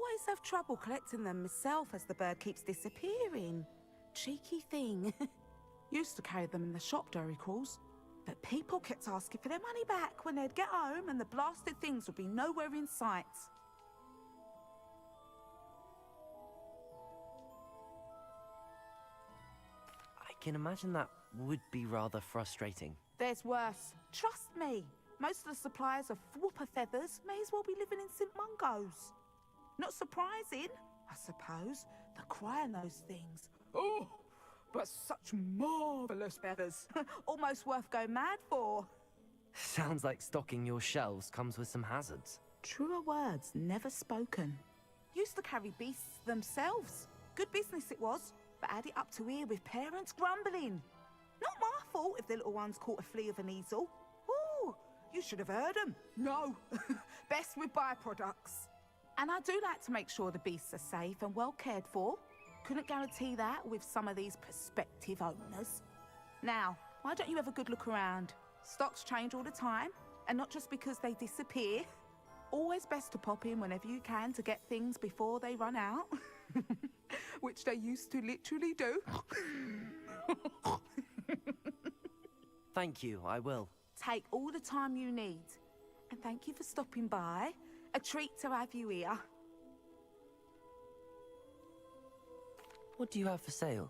always have trouble collecting them myself as the bird keeps disappearing. Cheeky thing. Used to carry them in the shop, Dory calls. But people kept asking for their money back when they'd get home and the blasted things would be nowhere in sight. I can imagine that would be rather frustrating. There's worse. Trust me. Most of the suppliers of whooper feathers may as well be living in St. Mungo's. Not surprising, I suppose, the cry on those things. Oh, but such marvellous feathers. Almost worth going mad for. Sounds like stocking your shelves comes with some hazards. Truer words never spoken. Used to carry beasts themselves. Good business it was, but had it up to here with parents grumbling. Not my fault if the little ones caught a flea of an easel. Ooh, you should have heard them. No, best with byproducts. And I do like to make sure the beasts are safe and well cared for. Couldn't guarantee that with some of these prospective owners. Now, why don't you have a good look around? Stocks change all the time, and not just because they disappear. Always best to pop in whenever you can to get things before they run out. Which they used to literally do. Thank you, I will. Take all the time you need. And thank you for stopping by. A treat to have you here. What do you have for sale?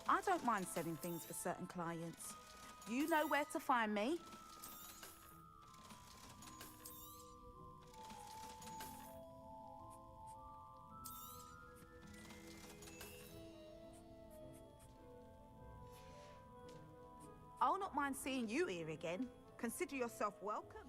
I don't mind selling things for certain clients. You know where to find me. I'll not mind seeing you here again. Consider yourself welcome.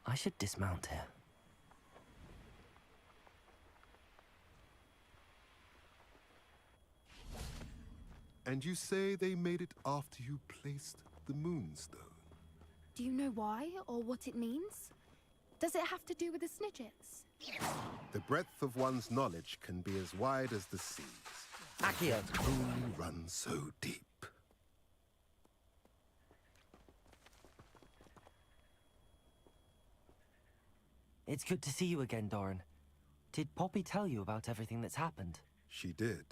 I should dismount here. And you say they made it after you placed the moonstone? Do you know why or what it means? Does it have to do with the Snidgets? The breadth of one's knowledge can be as wide as the seas. Accio! Only run so deep. It's good to see you again, Doran. Did Poppy tell you about everything that's happened? She did,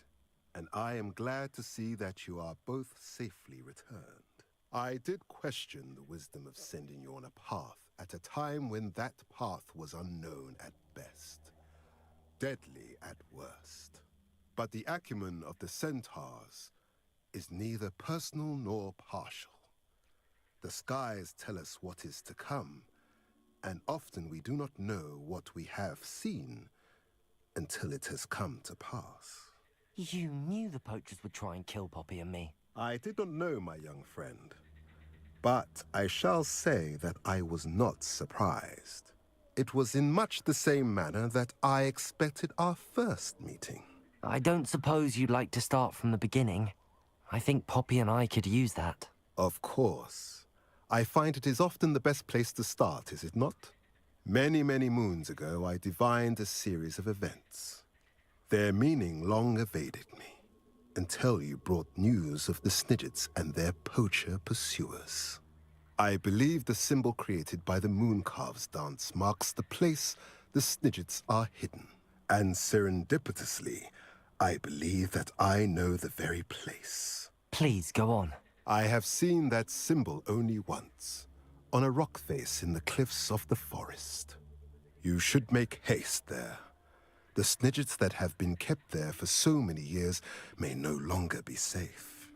and I am glad to see that you are both safely returned. I did question the wisdom of sending you on a path at a time when that path was unknown at best, deadly at worst. But the acumen of the centaurs is neither personal nor partial. The skies tell us what is to come, and often we do not know what we have seen until it has come to pass. You knew the poachers would try and kill Poppy and me. I did not know, my young friend, but I shall say that I was not surprised. It was in much the same manner that I expected our first meeting. I don't suppose you'd like to start from the beginning. I think Poppy and I could use that. Of course. I find it is often the best place to start, is it not? Many, many moons ago, I divined a series of events. Their meaning long evaded me, until you brought news of the Snidgets and their poacher pursuers. I believe the symbol created by the Mooncalves dance marks the place the Snidgets are hidden. And serendipitously, I believe that I know the very place. Please, go on. I have seen that symbol only once, on a rock face in the cliffs of the forest. You should make haste there. The Snidgets that have been kept there for so many years may no longer be safe.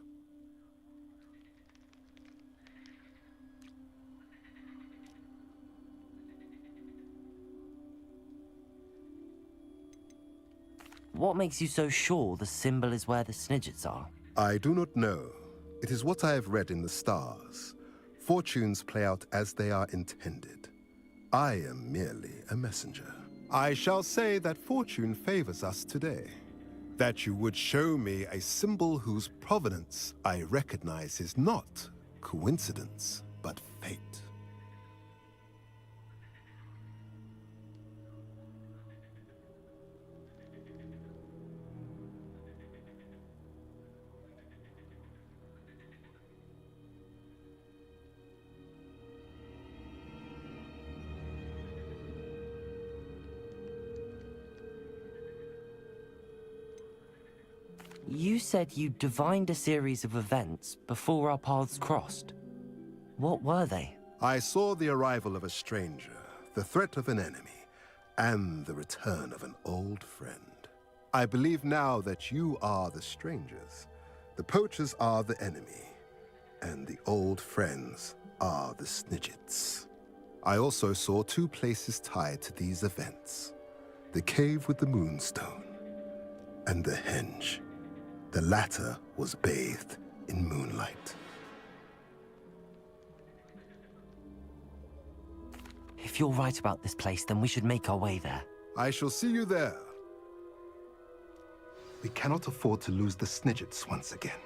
What makes you so sure the symbol is where the Snidgets are? I do not know. It is what I have read in the stars. Fortunes play out as they are intended. I am merely a messenger. I shall say that fortune favors us today. That you would show me a symbol whose provenance I recognize is not coincidence, but fate. You said you divined a series of events before our paths crossed. What were they? I saw the arrival of a stranger, the threat of an enemy, and the return of an old friend. I believe now that you are the strangers, the poachers are the enemy, and the old friends are the Snidgets. I also saw two places tied to these events: the cave with the moonstone and the henge. The latter was bathed in moonlight. If you're right about this place, then we should make our way there. I shall see you there. We cannot afford to lose the Snidgets once again.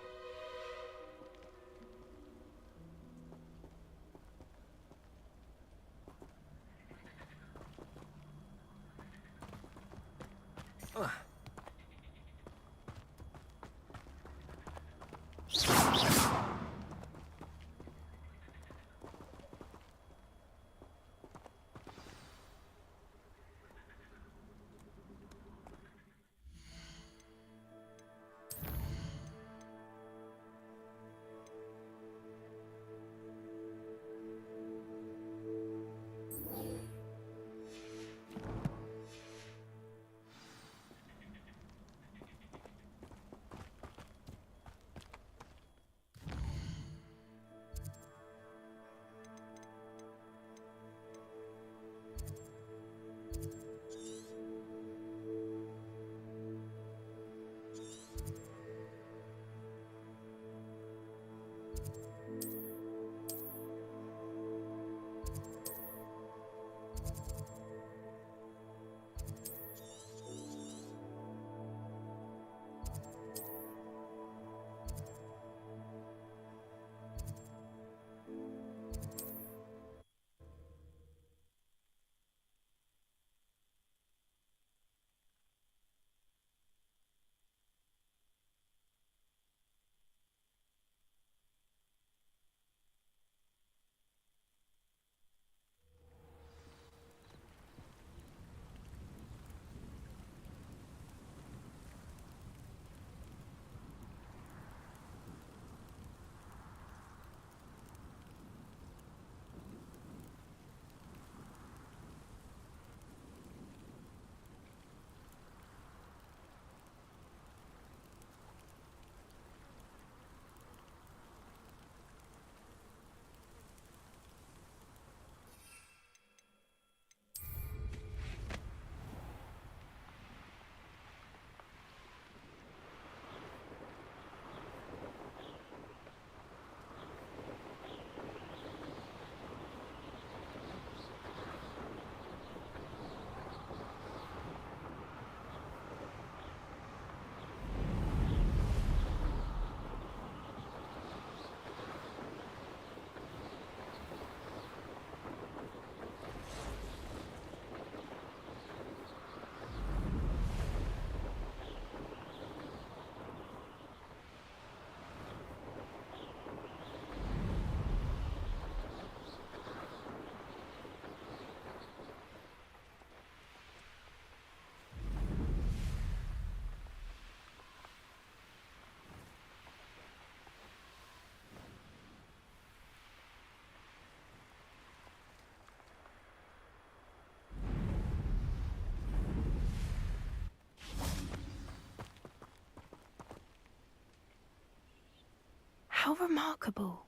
How remarkable.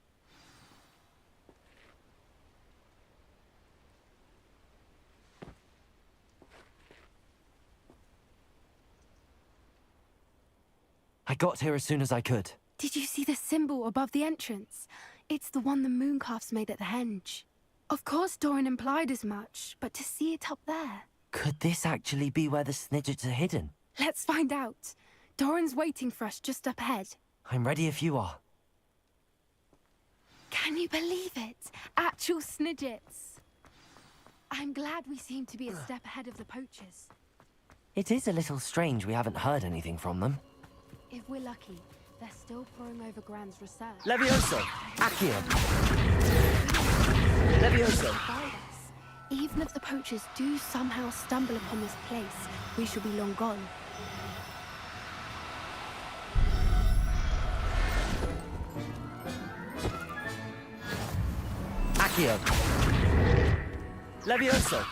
I got here as soon as I could. Did you see the symbol above the entrance? It's the one the mooncalfs made at the henge. Of course Doran implied as much, but to see it up there... Could this actually be where the Snidgets are hidden? Let's find out. Doran's waiting for us just up ahead. I'm ready if you are. Can you believe it? Actual Snidgets. I'm glad we seem to be a step ahead of the poachers. It is a little strange we haven't heard anything from them. If we're lucky, they're still poring over Gran's research. Levioso! Accio! Levioso! Guide us. Even if the poachers do somehow stumble upon this place, we shall be long gone. Accio! Levioso!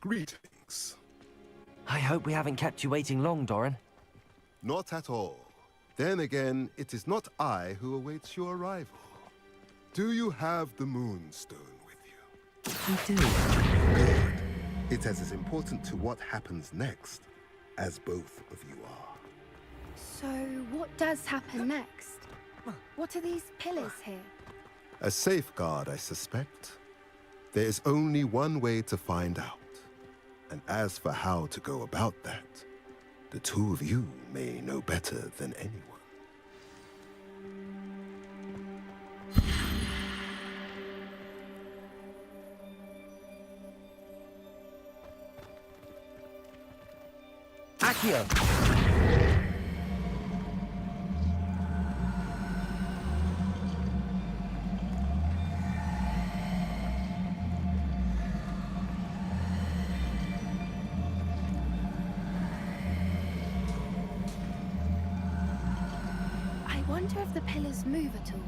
Greetings. I hope we haven't kept you waiting long, Doran. Not at all. Then again, it is not I who awaits your arrival. Do you have the Moonstone with you? We do. Good. It is as important to what happens next as both of you are. So, what does happen next? What are these pillars here? A safeguard, I suspect. There is only one way to find out. And as for how to go about that, the two of you may know better than anyone. Accio! I wonder if the pillars move at all.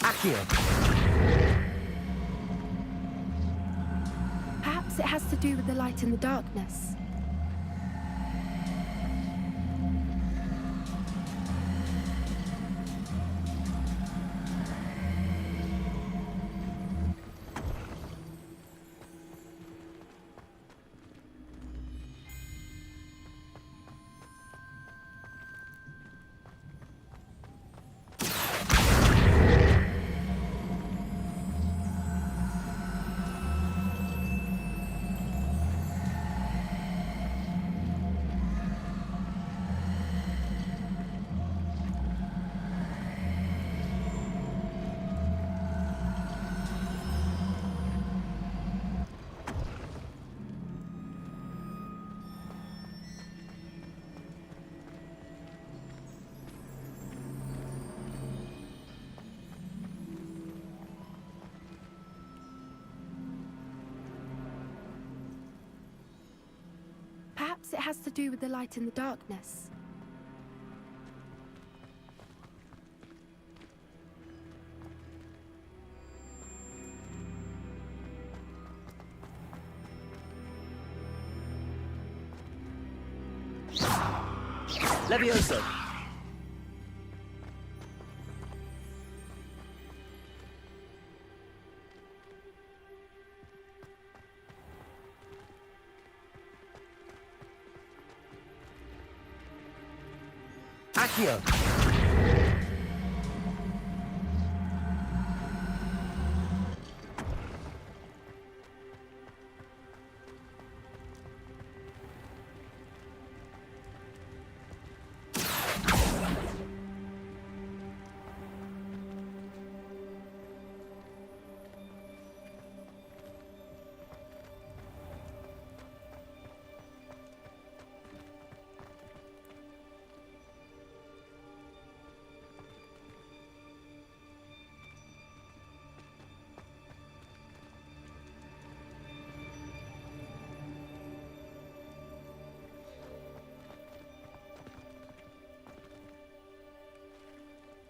Accio! Perhaps it has to do with the light and the darkness. Perhaps it has to do with the light and the darkness. Levioso! Accio!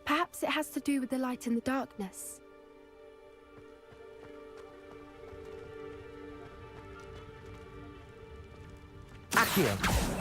Perhaps it has to do with the light and the darkness. Accio!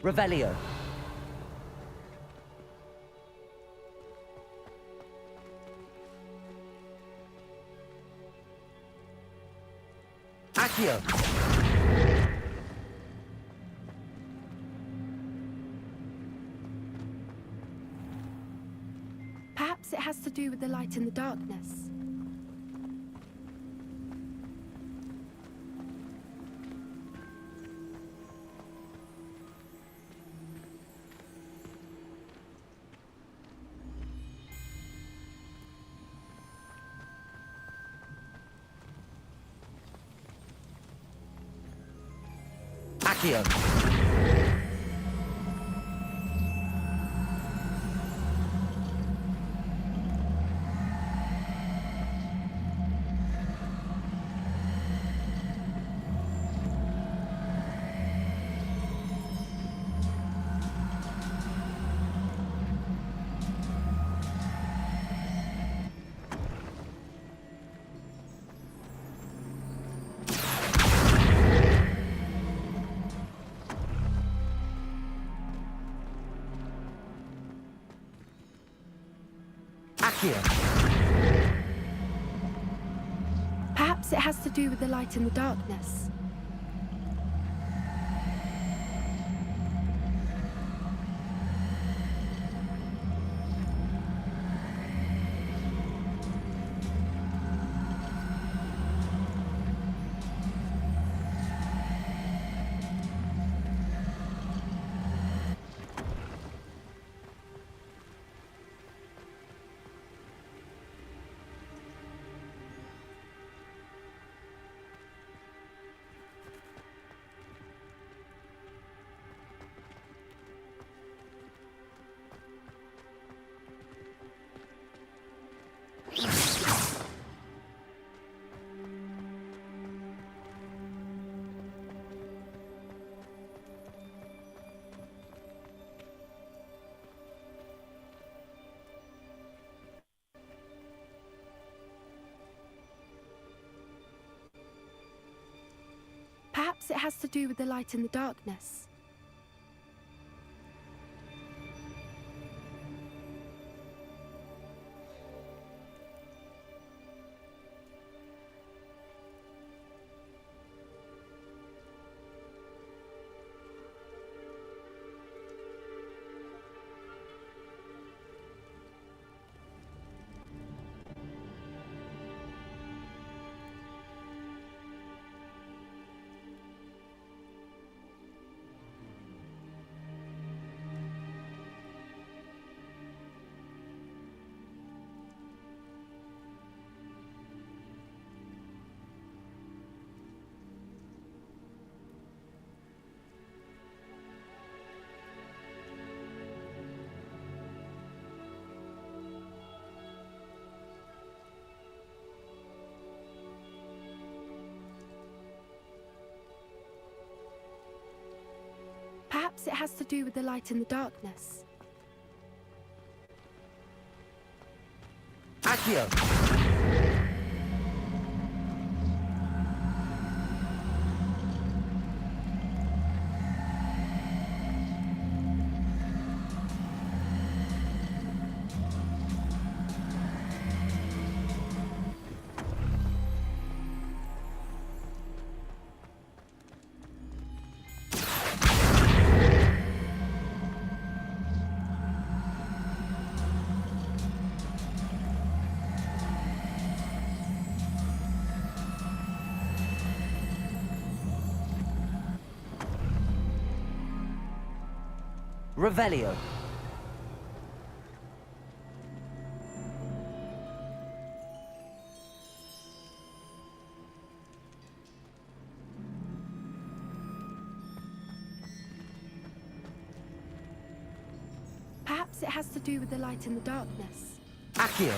Revelio. Accio. Perhaps it has to do with the light and the darkness. Accio. Accio. Perhaps it has to do with the light and the darkness. Perhaps it has to do with the light and the darkness. Perhaps it has to do with the light in the darkness. Accio! Revelio. Perhaps it has to do with the light in the darkness. Accio.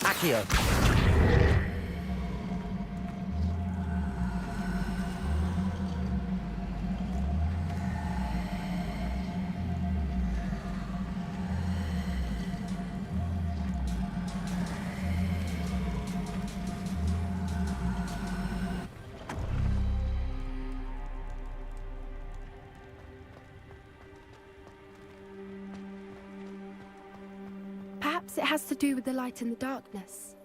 Accio. Perhaps it has to do with the light in the darkness.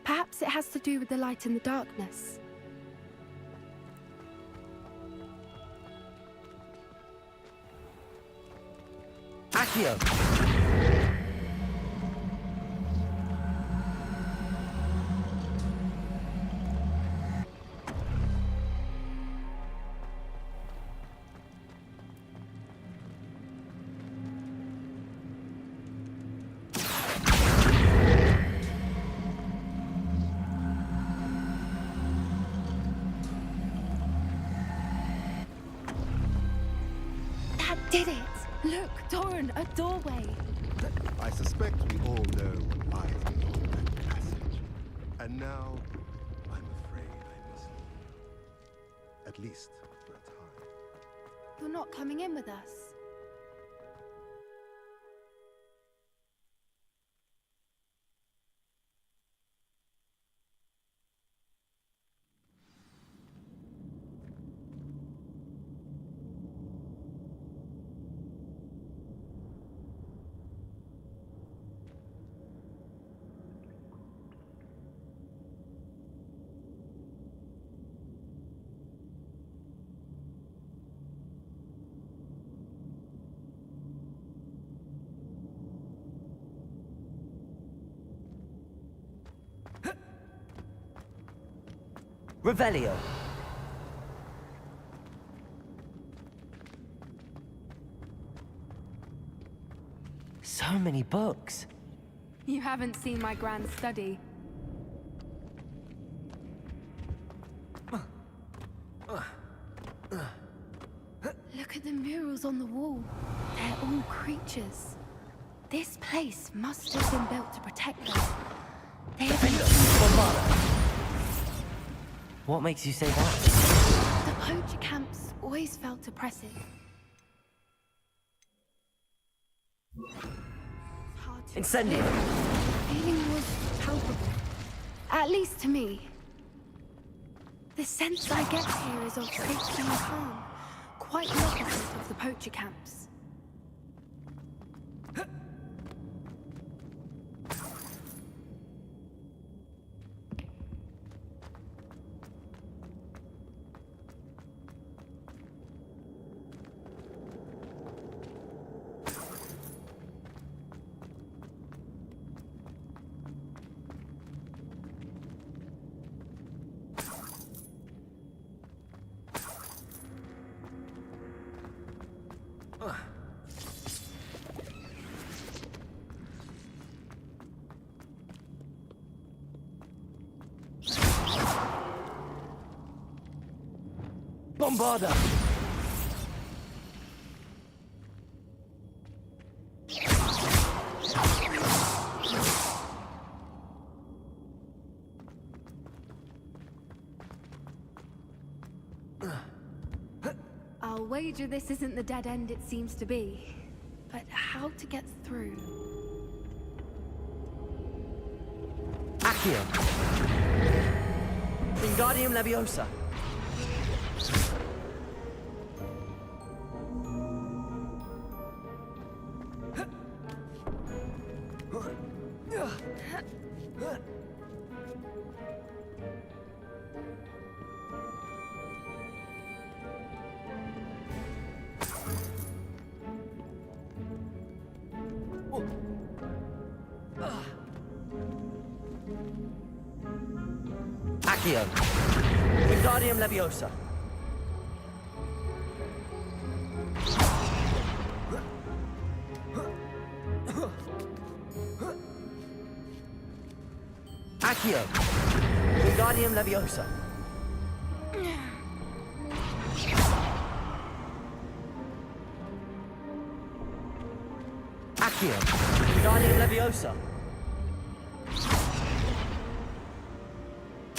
Perhaps it has to do with the light in the darkness. Accio. That did it! Look, Doran, a doorway. I suspect we all know what lies beyond that passage. And now, I'm afraid I must leave. At least for a time. You're not coming in with us. Revelio. So many books. You haven't seen my grand study. Look at the moon. symbols on the wall. They're all creatures. This place must have been built to protect them. They have What makes you say that? The poacher camps always felt oppressive. Hard to Incendio! The feeling was palpable. At least to me. The sense I get here is of safety and calm. Quite the opposite of the poacher camps. Bombarda! I'll wager this isn't the dead end it seems to be. But how to get through? Accio! Wingardium Leviosa! Accio! Wingardium Leviosa! Accio! Wingardium Leviosa! Accio! Wingardium Leviosa!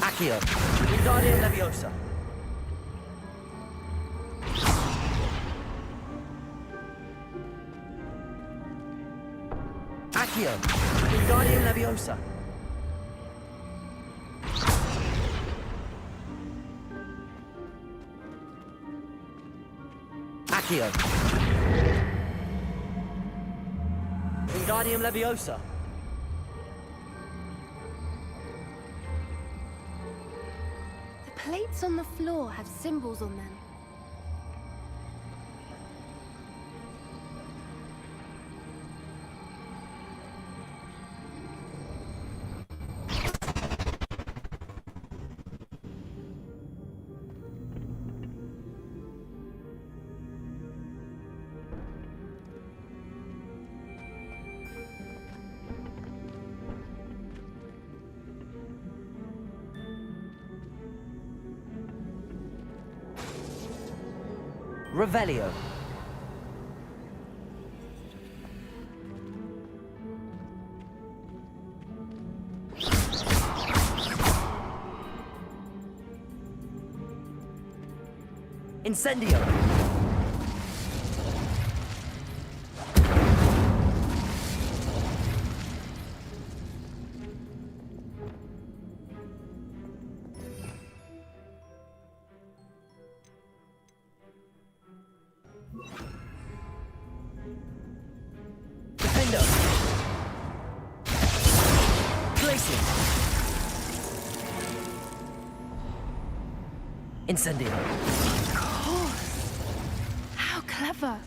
Accio! Wingardium Leviosa! Accio! Wingardium Leviosa! Accio! Wingardium Leviosa! The plates on the floor have symbols on them. Revelio. Incendio. Defendo. Glacier. Incendio. How clever.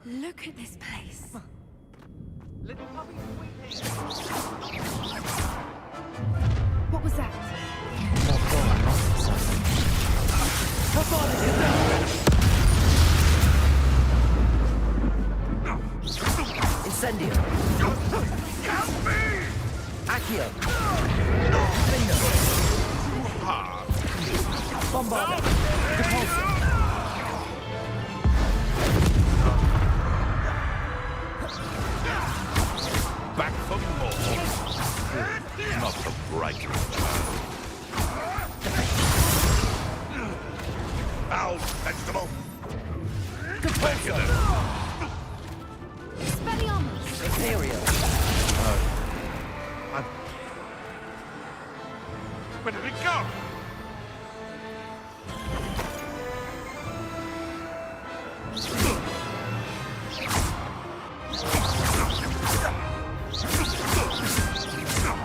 Look at this place. Little puppy sweet. What was that? Incendio. Accio. Defendo. Bombarda. Repulsor. Back for more. Not the brighter. Foul, vegetable. Back in there. Expelliarmus! Imperial. Where did it go?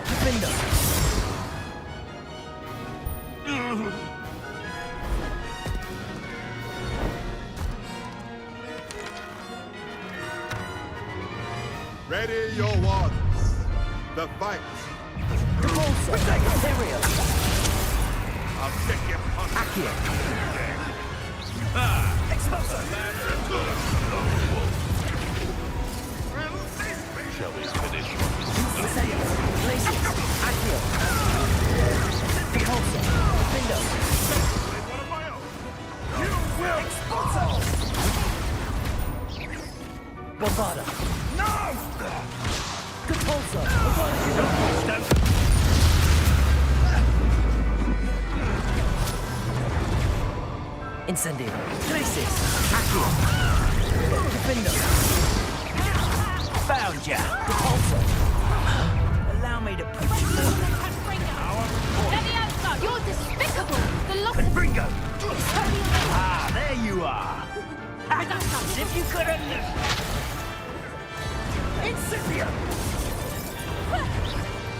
Defender. Ready your wands. The fight. Repulsor. Imperial. I'll take you on Accio. Expulsor. Shall we finish? Sensei. Glacius. Accio. Repulsor. Defender. One of my own. You will. Expulsor. Bombarda. No! Repulsor. Incendio. Glacis. Accio. Defender. Found ya. Repulsor. Allow me to put you You're despicable! The loss of... Bringo! Ah, there you are! As if you could have lived! Incipio!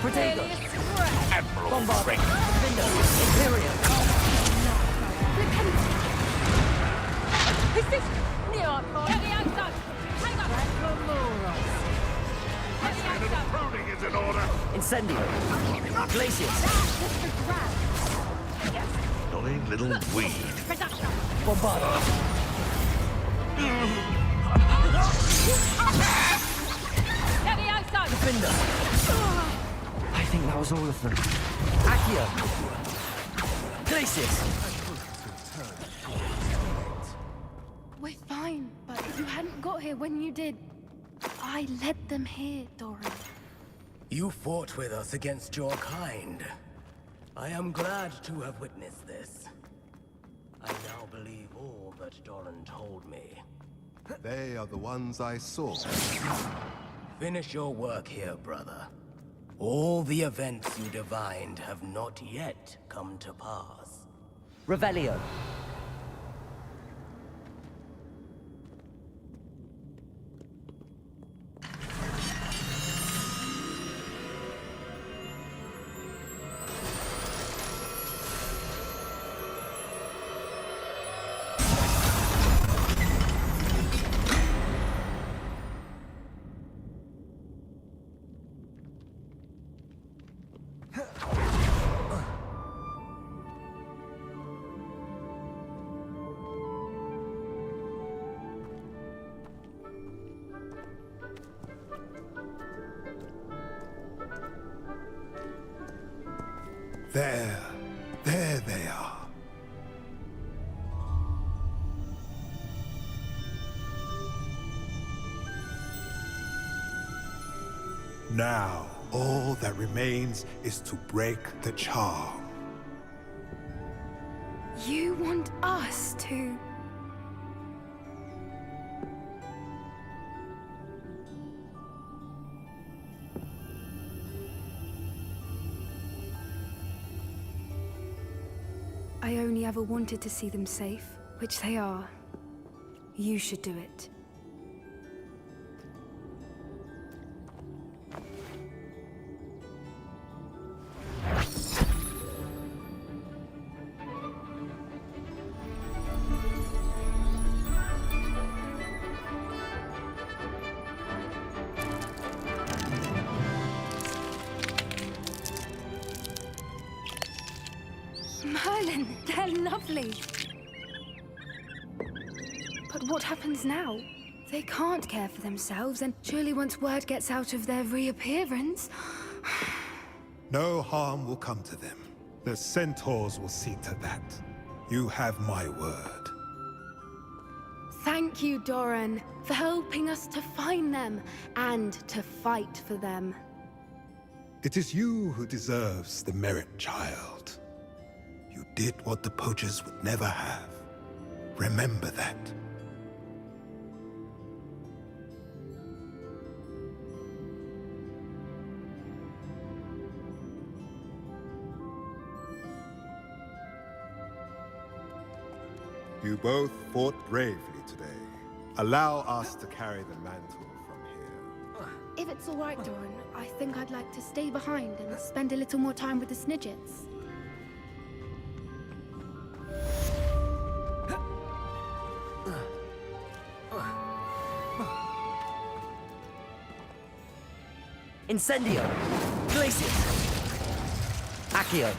Protego! Admiral Bombard! Frank. Vindo! Imperial! Is this... Pruning is in order. Incendio! Glacius! Annoying little weed. Bombarda! Defender! I think that was all of them. Accio! Glacius! We're fine, but if you hadn't got here when you did, I led them here, Doran. You fought with us against your kind. I am glad to have witnessed this. I now believe all that Doran told me. They are the ones I saw. Finish your work here, brother. All the events you divined have not yet come to pass. Revelio! There they are. Now, all that remains is to break the charm. You want us to... I only ever wanted to see them safe, which they are. You should do it. Merlin, they're lovely. But what happens now? They can't care for themselves, and surely once word gets out of their reappearance... No harm will come to them. The centaurs will see to that. You have my word. Thank you, Doran, for helping us to find them and to fight for them. It is you who deserves the merit, child. You did what the poachers would never have. Remember that. You both fought bravely today. Allow us to carry the mantle from here. If it's all right, Doran, I think I'd like to stay behind and spend a little more time with the Snidgets. Incendio! Glacius! Accio!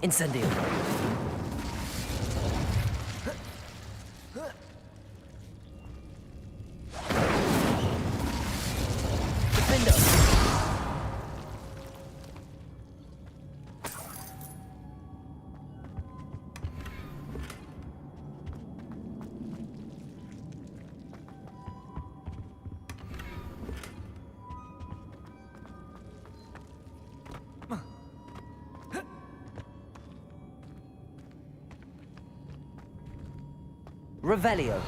Incendio! Defendo! Revelio.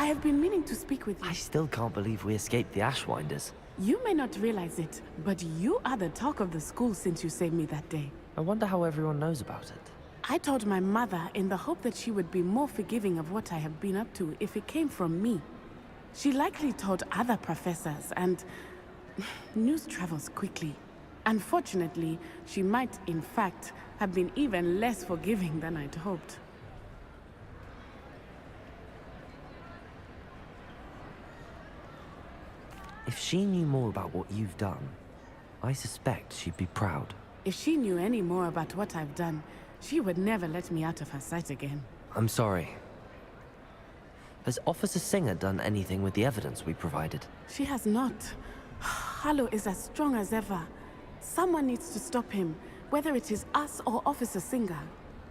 I have been meaning to speak with you. I still can't believe we escaped the Ashwinders. You may not realize it, but you are the talk of the school since you saved me that day. I wonder how everyone knows about it. I told my mother in the hope that she would be more forgiving of what I have been up to if it came from me. She likely told other professors, and news travels quickly. Unfortunately, she might, in fact, have been even less forgiving than I'd hoped. If she knew more about what you've done, I suspect she'd be proud. If she knew any more about what I've done, she would never let me out of her sight again. I'm sorry. Has Officer Singer done anything with the evidence we provided? She has not. Harlow is as strong as ever. Someone needs to stop him, whether it is us or Officer Singer.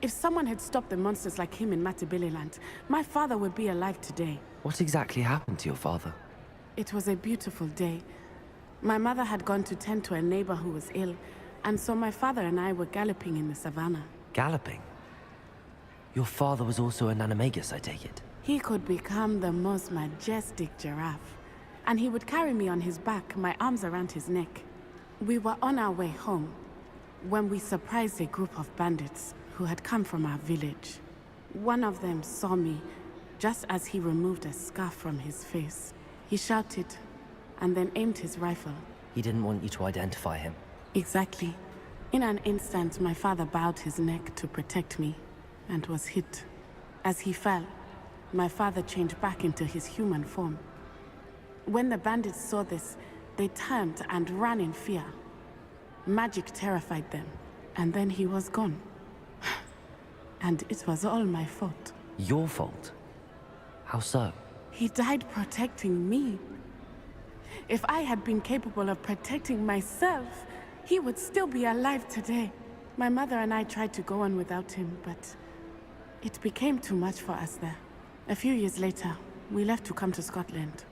If someone had stopped the monsters like him in Matabeleland, my father would be alive today. What exactly happened to your father? It was a beautiful day. My mother had gone to tend to a neighbor who was ill, and so my father and I were galloping in the savannah. Galloping? Your father was also an animagus, I take it? He could become the most majestic giraffe, and he would carry me on his back, my arms around his neck. We were on our way home when we surprised a group of bandits who had come from our village. One of them saw me just as he removed a scarf from his face. He shouted and then aimed his rifle. He didn't want you to identify him. Exactly. In an instant, my father bowed his neck to protect me and was hit. As he fell, my father changed back into his human form. When the bandits saw this, they turned and ran in fear. Magic terrified them, and then he was gone. And it was all my fault. Your fault? How so? He died protecting me. If I had been capable of protecting myself, he would still be alive today. My mother and I tried to go on without him, but it became too much for us there. A few years later, we left to come to Scotland.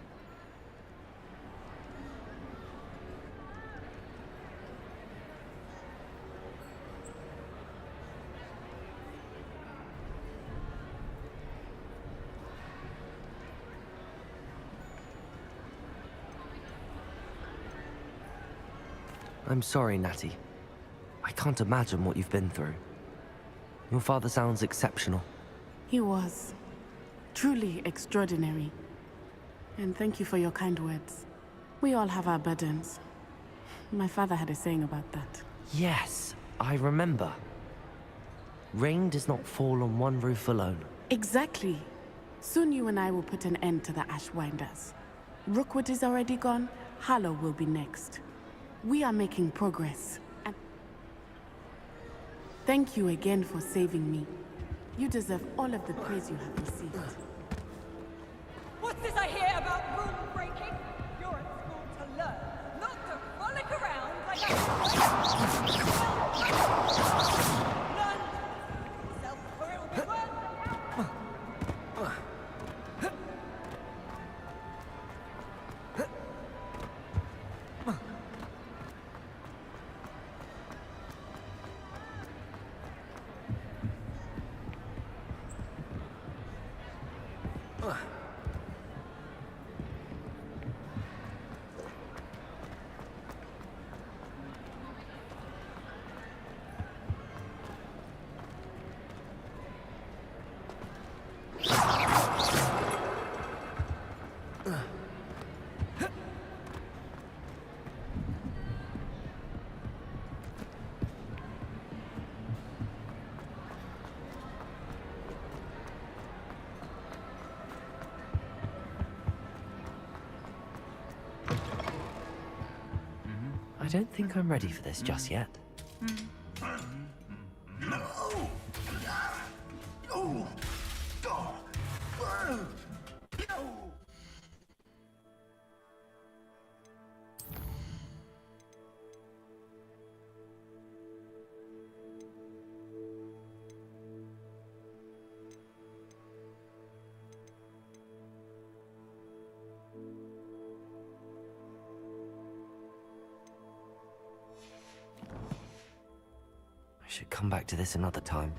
I'm sorry, Natty. I can't imagine what you've been through. Your father sounds exceptional. He was. Truly extraordinary. And thank you for your kind words. We all have our burdens. My father had a saying about that. Yes, I remember. Rain does not fall on one roof alone. Exactly. Soon you and I will put an end to the Ashwinders. Rookwood is already gone. Harlow will be next. We are making progress. And thank you again for saving me. You deserve all of the praise you have received. What's this I hear about rule breaking? You're at school to learn, not to frolic around like a... Learn yourself, or it'll be worse. I don't think I'm ready for this just yet. I should come back to this another time.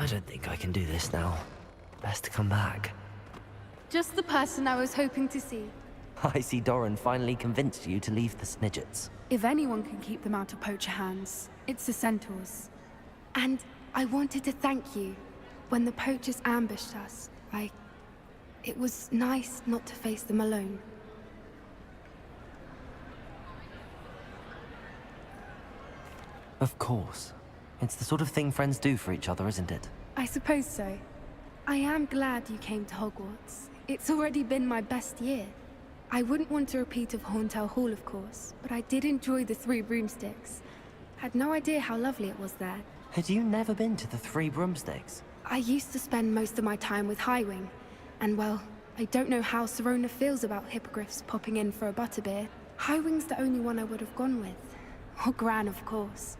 don't think I can do this now. Best to come back. Just the person I was hoping to see. I see Doran finally convinced you to leave the Snidgets. If anyone can keep them out of poacher hands, it's the centaurs. And I wanted to thank you. When the poachers ambushed us, it was nice not to face them alone. Of course. It's the sort of thing friends do for each other, isn't it? I suppose so. I am glad you came to Hogwarts. It's already been my best year. I wouldn't want a repeat of Horntail Hall, of course, but I did enjoy the Three Broomsticks. Had no idea how lovely it was there. Had you never been to the Three Broomsticks? I used to spend most of my time with Highwing, and well, I don't know how Serona feels about hippogriffs popping in for a butterbeer. Highwing's the only one I would have gone with. Or Gran, of course.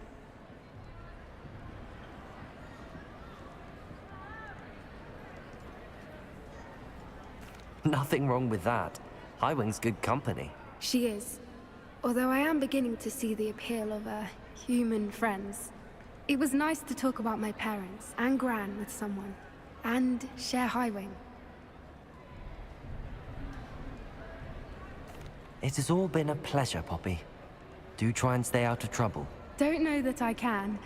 Nothing wrong with that. Highwing's good company. She is. Although I am beginning to see the appeal of, human friends. It was nice to talk about my parents and Gran with someone. And share Highwing. It has all been a pleasure, Poppy. Do try and stay out of trouble. Don't know that I can.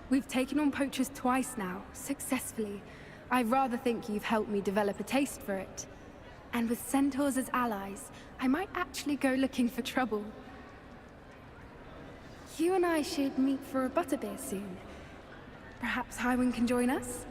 We've taken on poachers twice now, successfully. I rather think you've helped me develop a taste for it. And with centaurs as allies, I might actually go looking for trouble. You and I should meet for a butterbeer soon. Perhaps Highwing can join us?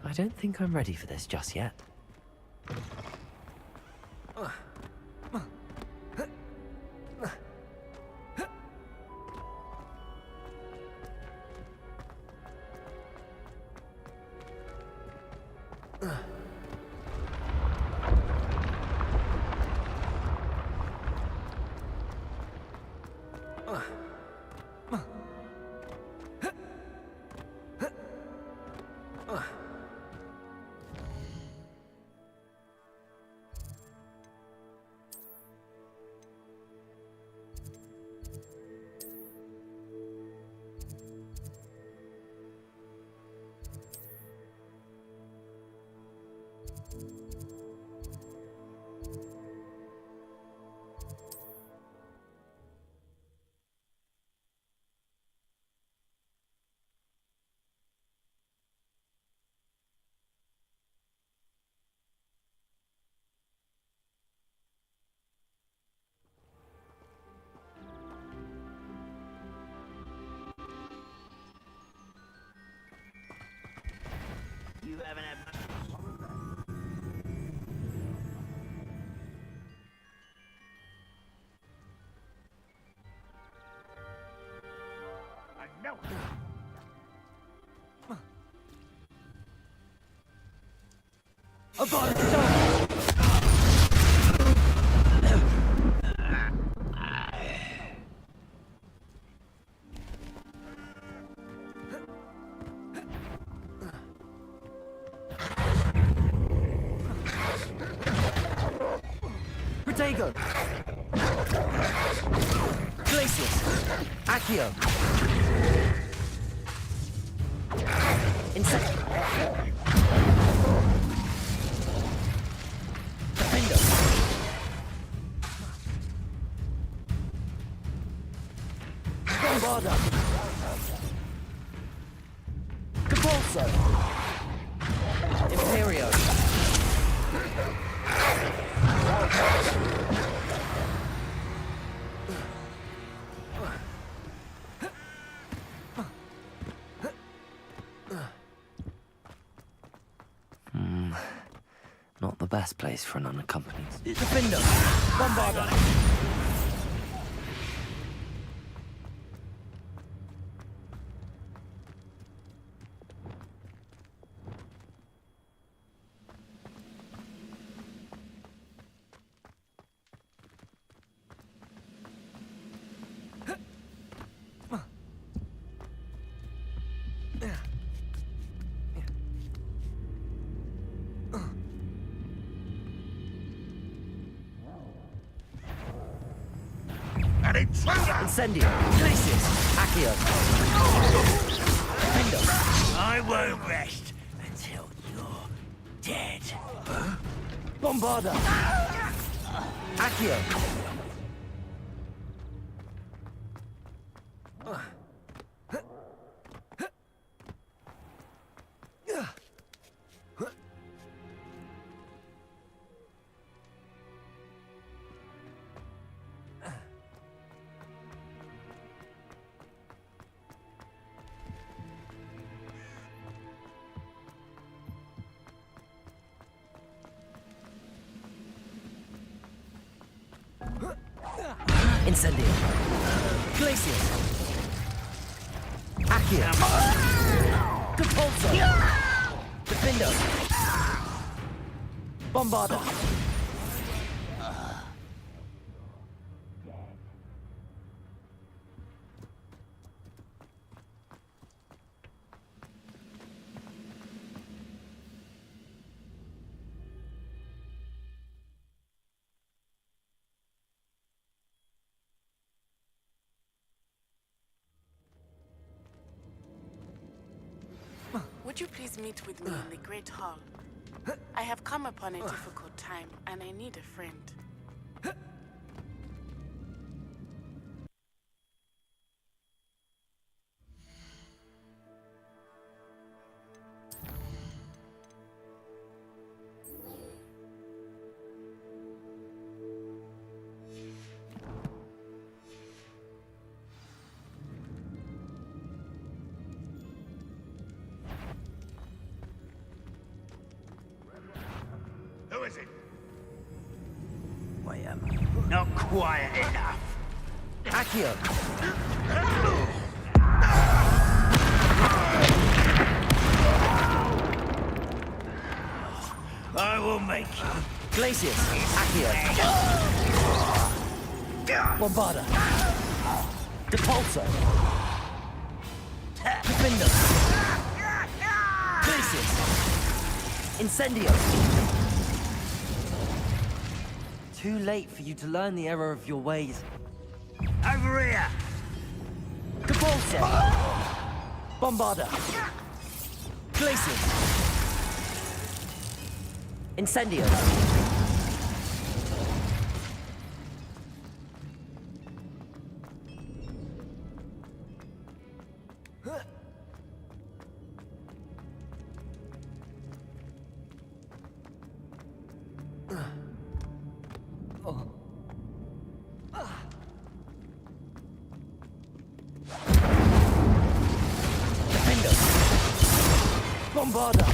I don't think I'm ready for this just yet. You haven't had much. I know. Abort it! Protego! Glacius! Accio! Insect! Defendo! Bombarda! Capulso! Imperio! Not the best place for an unaccompanied. Defender! Bombarda! An intruder! Incendio! Glacius! Accio! Defender! I won't rest until you're dead. Bombarda! Accio! Incendio! Glacius! Accio! Depulso! Defendo! Bombarda! Would you please meet with me in the Great Hall? I have come upon a difficult time, and I need a friend. Who is it? I am not quiet enough. Accio! I will make you. Glacius! Accio! Bombarda! Depulso! Defendo! Glacius! Incendio! Too late for you to learn the error of your ways. Over here! Depulso! Bombarda! Glacius! Incendio! Defendo! Bombarda!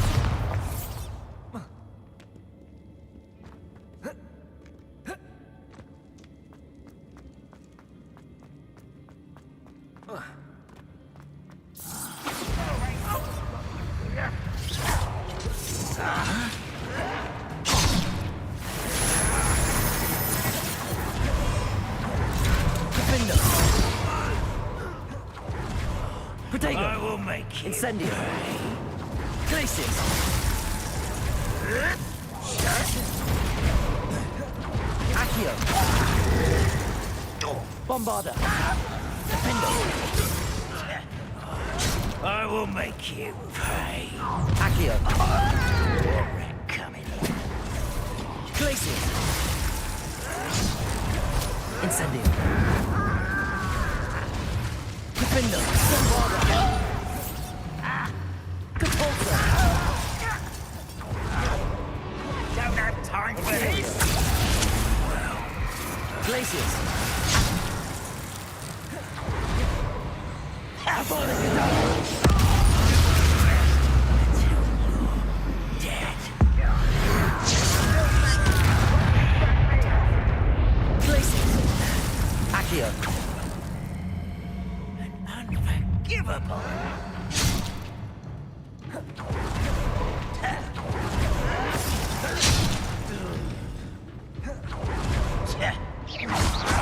Defendo! Protego! I will make you. Incendio! Glacius! Accio! Bombarda! Defendo! I will make you pay. Accio! Red coming. Glacius! Incendio! Defendo! Bombarda! Depulso! Don't have time for this. Glacius! Dead. Glacius! Accio! Unforgivable.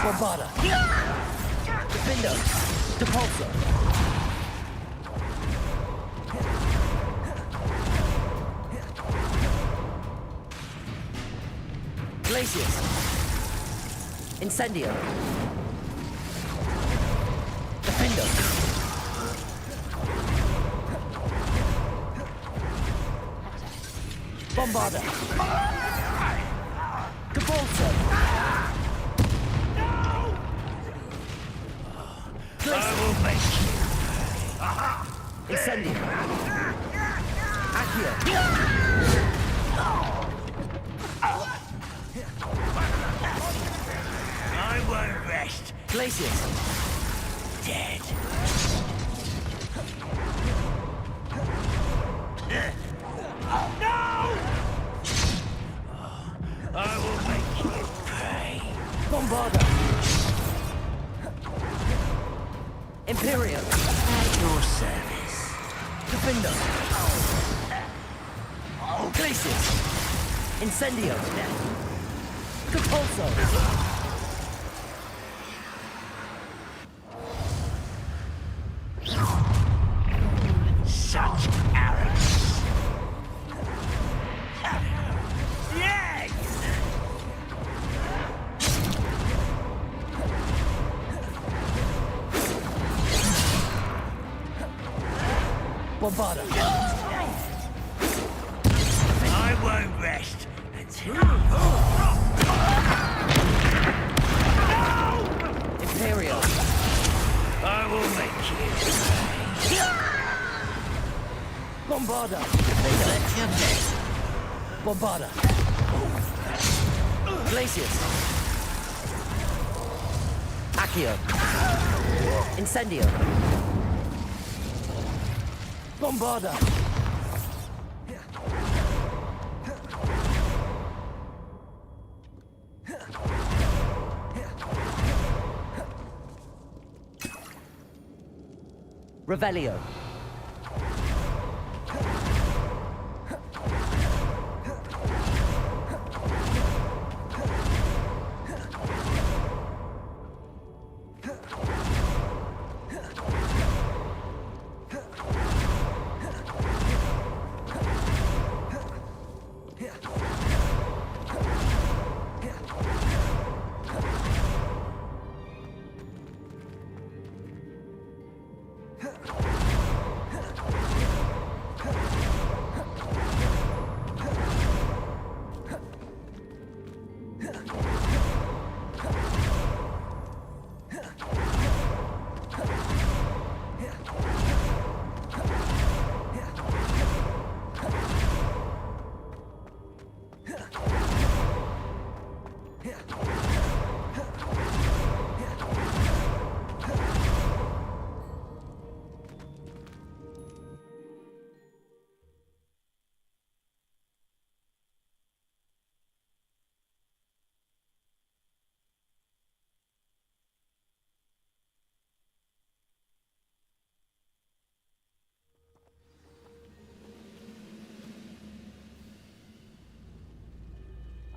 Bombarda! Defendo! Depulso! Glacius! Incendio! Defender. Bombarder. Cabalso. I will make you. Incendio. Accio. I won't rest. Glacius. Dead. No! I will make you pray. Bombarder. Imperial. At your service. Defender. Glacius. Incendio. Capulso. Such arrogance. Yes! Bombarder. I won't rest until Imperial. I will make you. Bombarder. Let your death. Bombarder. Glacius. Accio. Incendio. Bombarder. Revelio.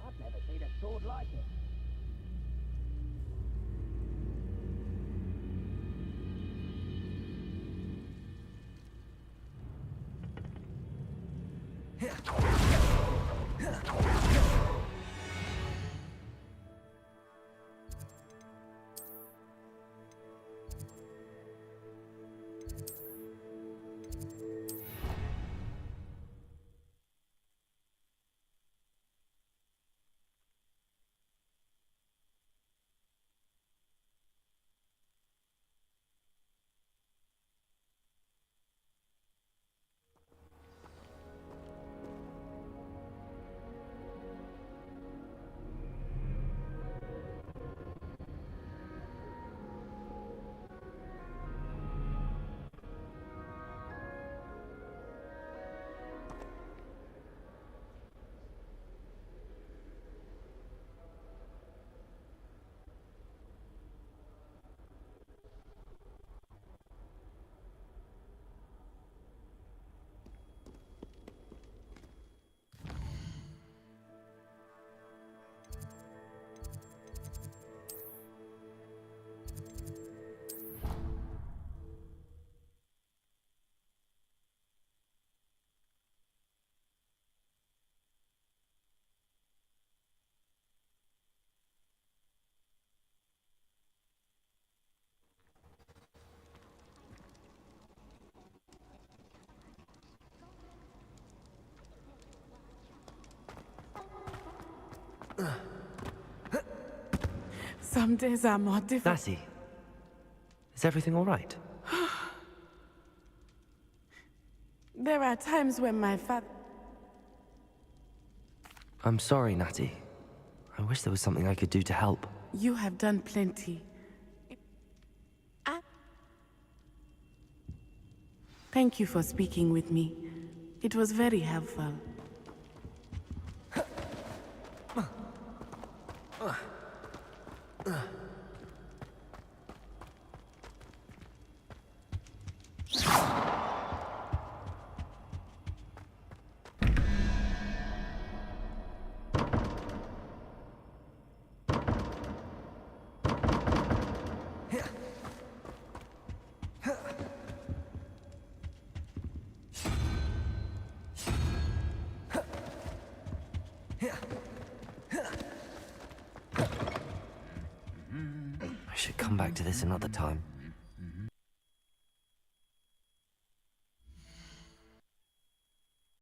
I've never seen a sword like it. Some days are more difficult. Natty, is everything all right? There are times when my father... I'm sorry, Natty. I wish there was something I could do to help. You have done plenty. Thank you for speaking with me. It was very helpful. I should come back to this another time.